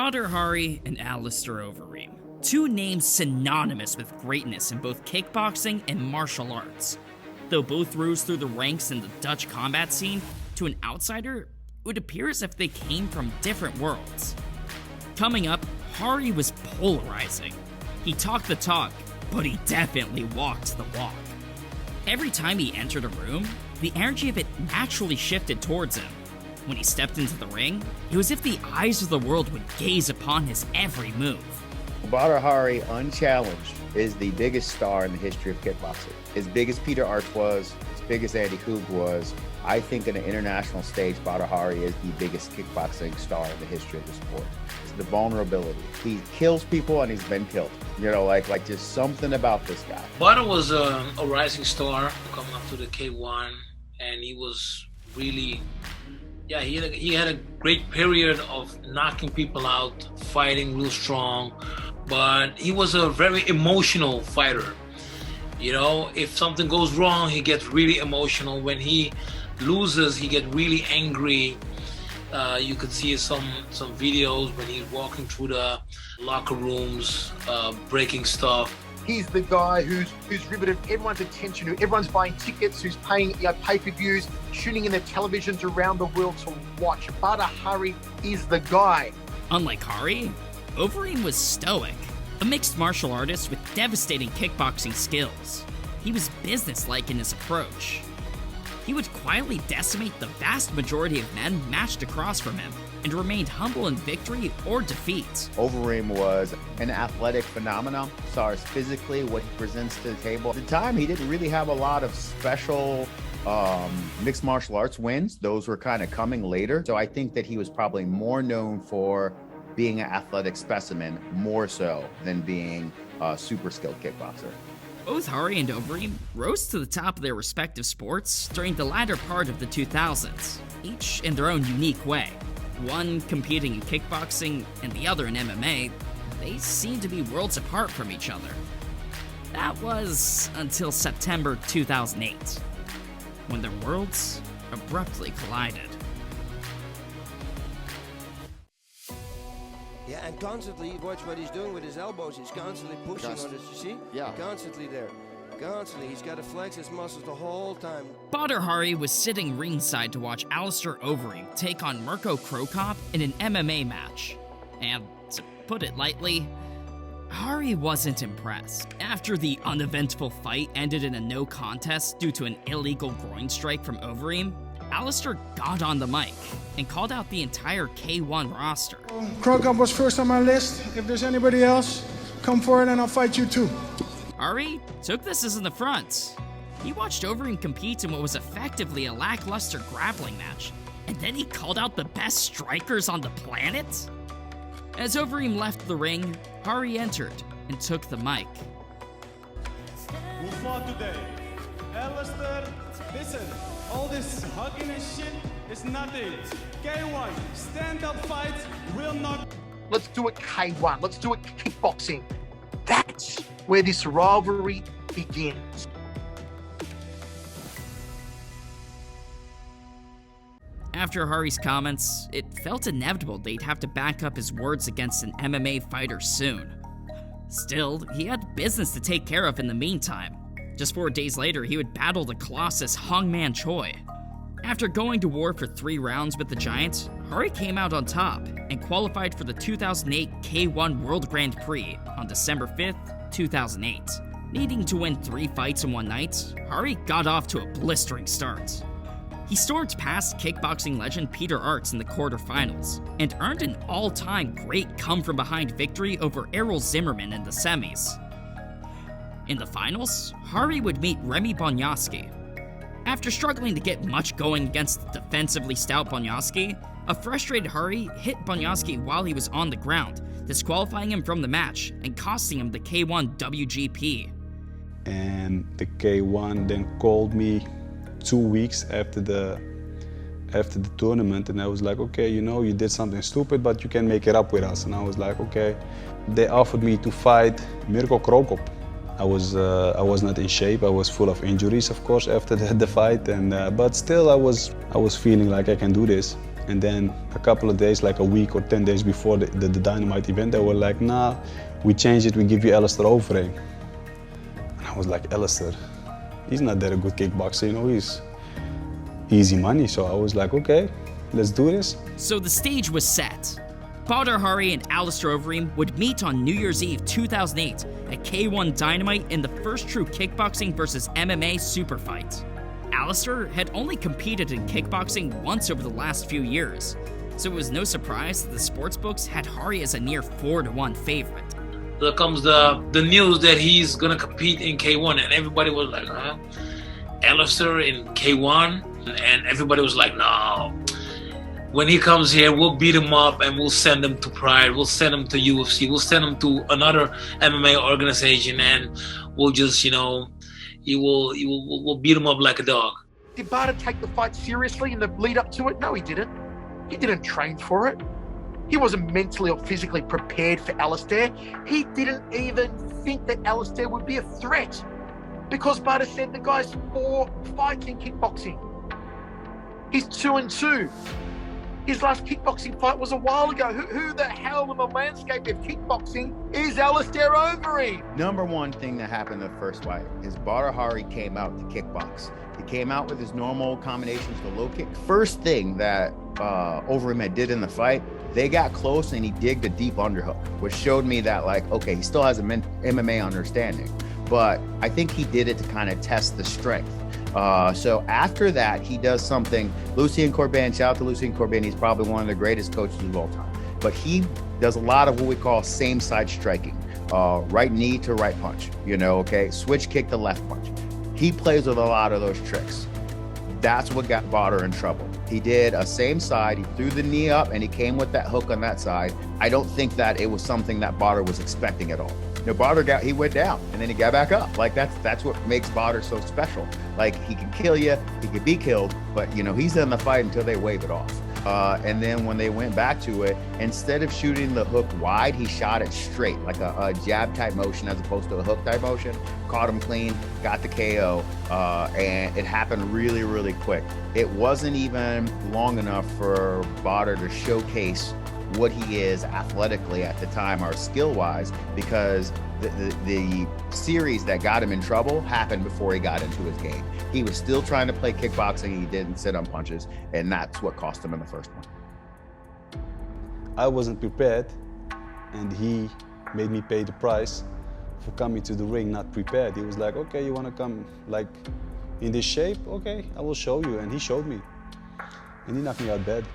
Badr Hari and Alistair Overeem. Two names synonymous with greatness in both kickboxing and martial arts. Though both rose through the ranks in the Dutch combat scene, to an outsider, it would appear as if they came from different worlds. Coming up, Hari was polarizing. He talked the talk, but he definitely walked the walk. Every time he entered a room, the energy of it naturally shifted towards him. When he stepped into the ring, it was as if the eyes of the world would gaze upon his every move. Badr Hari, unchallenged, is the biggest star in the history of kickboxing. As big as Peter Arts was, as big as Andy Hoog was, I think in an international stage, Badr Hari is the biggest kickboxing star in the history of the sport. It's the vulnerability. He kills people and he's been killed. You know, like just something about this guy. Badr was a rising star coming up to the K1, and he was really, he had a great period of knocking people out, fighting real strong, but he was a very emotional fighter. You know, if something goes wrong, he gets really emotional. When he loses, he gets really angry. You could see some videos when he's walking through the locker rooms, breaking stuff. He's the guy who's riveted everyone's attention, who everyone's buying tickets, who's paying pay-per-views, tuning in their televisions around the world to watch. Badr Hari is the guy. Unlike Hari, Overeem was stoic, a mixed martial artist with devastating kickboxing skills. He was businesslike in his approach. He would quietly decimate the vast majority of men matched across from him, and remained humble in victory or defeat. Overeem was an athletic phenomenon, as far as physically what he presents to the table. At the time, he didn't really have a lot of special mixed martial arts wins. Those were kind of coming later. So I think that he was probably more known for being an athletic specimen, more so than being a super skilled kickboxer. Both Hari and Overeem rose to the top of their respective sports during the latter part of the 2000s, each in their own unique way. One competing in kickboxing and the other in MMA, they seemed to be worlds apart from each other. That was until September 2008, when their worlds abruptly collided. Yeah, and constantly, watch what he's doing with his elbows. He's constantly pushing on this, you see? Yeah. Constantly there. Constantly. He's got to flex his muscles the whole time. Badr Hari was sitting ringside to watch Alistair Overeem take on Mirko Krokop in an MMA match. And, to put it lightly, Hari wasn't impressed. After the uneventful fight ended in a no contest due to an illegal groin strike from Overeem, Alistair got on the mic and called out the entire K1 roster. Krokop was first on my list. If there's anybody else, come forward and I'll fight you too. Hari took this as in the front. He watched Overeem compete in what was effectively a lackluster grappling match, and then he called out the best strikers on the planet? As Overeem left the ring, Hari entered and took the mic. Who fought today? Alistair, listen, all this hugging and shit is nothing. K1, stand-up fights will not... Let's do it K1. Let's do it kickboxing. That's where this rivalry begins. After Hari's comments, it felt inevitable they'd have to back up his words against an MMA fighter soon. Still, he had business to take care of in the meantime. Just 4 days later, he would battle the Colossus Hongman Choi. After going to war for 3 rounds with the Giant, Hari came out on top and qualified for the 2008 K1 World Grand Prix on December 5th, 2008. Needing to win 3 fights in one night, Hari got off to a blistering start. He stormed past kickboxing legend Peter Arts in the quarterfinals, and earned an all-time great come-from-behind victory over Errol Zimmerman in the semis. In the finals, Hari would meet Remy Bonjasky. After struggling to get much going against the defensively stout Bonjasky, a frustrated Hari hit Bonjasky while he was on the ground, disqualifying him from the match and costing him the K1 WGP. And the K1 then called me 2 weeks after the tournament, and I was like, okay, you know, you did something stupid, but you can make it up with us. And I was like, okay. They offered me to fight Mirko Krokop. I was not in shape. I was full of injuries, of course, after the fight, and but still I was feeling like I can do this. And then a couple of days, like a week or 10 days before the Dynamite event, they were like, nah, we changed it, we give you Alistair Overeem. And I was like, Alistair, he's not that a good kickboxer, you know, he's easy money. So I was like, okay, let's do this. So the stage was set. Badr Hari and Alistair Overeem would meet on New Year's Eve 2008 at K1 Dynamite in the first true kickboxing versus MMA super fight. Alistair had only competed in kickboxing once over the last few years, so it was no surprise that the sportsbooks had Hari as a near 4-1 favorite. There comes the news that he's gonna compete in K1, and everybody was like, huh? Alistair in K1? And everybody was like, no. When he comes here, we'll beat him up and we'll send him to Pride, we'll send him to UFC, we'll send him to another MMA organization, and we'll just, you know, we'll beat him up like a dog. Did Badr take the fight seriously in the lead up to it? No, he didn't. He didn't train for it. He wasn't mentally or physically prepared for Alistair. He didn't even think that Alistair would be a threat because Badr said the guy's 4 fights in kickboxing. He's 2-2. His last kickboxing fight was a while ago. Who the hell in the landscape of kickboxing is Alistair Overeem? Number one thing that happened in the first fight is Badr Hari came out to kickbox. He came out with his normal combinations, the low kick. First thing that Overeem did in the fight, they got close and he digged a deep underhook, which showed me that, like, okay, he still has an MMA understanding, but I think he did it to kind of test the strength. So after that, he does something. Lucien Corbin, shout out to Lucien Corbin. He's probably one of the greatest coaches of all time. But he does a lot of what we call same side striking, right knee to right punch, you know, okay? Switch kick to left punch. He plays with a lot of those tricks. That's what got Badr in trouble. He did a same side, he threw the knee up and he came with that hook on that side. I don't think that it was something that Badr was expecting at all. No, Badr he went down and then he got back up. Like that's what makes Badr so special. Like he can kill you, he can be killed, but you know, he's in the fight until they wave it off. And then when they went back to it, instead of shooting the hook wide, he shot it straight, like a jab type motion as opposed to a hook type motion. Caught him clean, got the KO, and it happened really, really quick. It wasn't even long enough for Badr to showcase what he is athletically at the time or skill-wise, because the series that got him in trouble happened before he got into his game. He was still trying to play kickboxing. He didn't sit on punches, and that's what cost him in the first one. I wasn't prepared, and he made me pay the price for coming to the ring not prepared. He was like, okay, you want to come like in this shape? Okay, I will show you. And he showed me, and he knocked me out bad.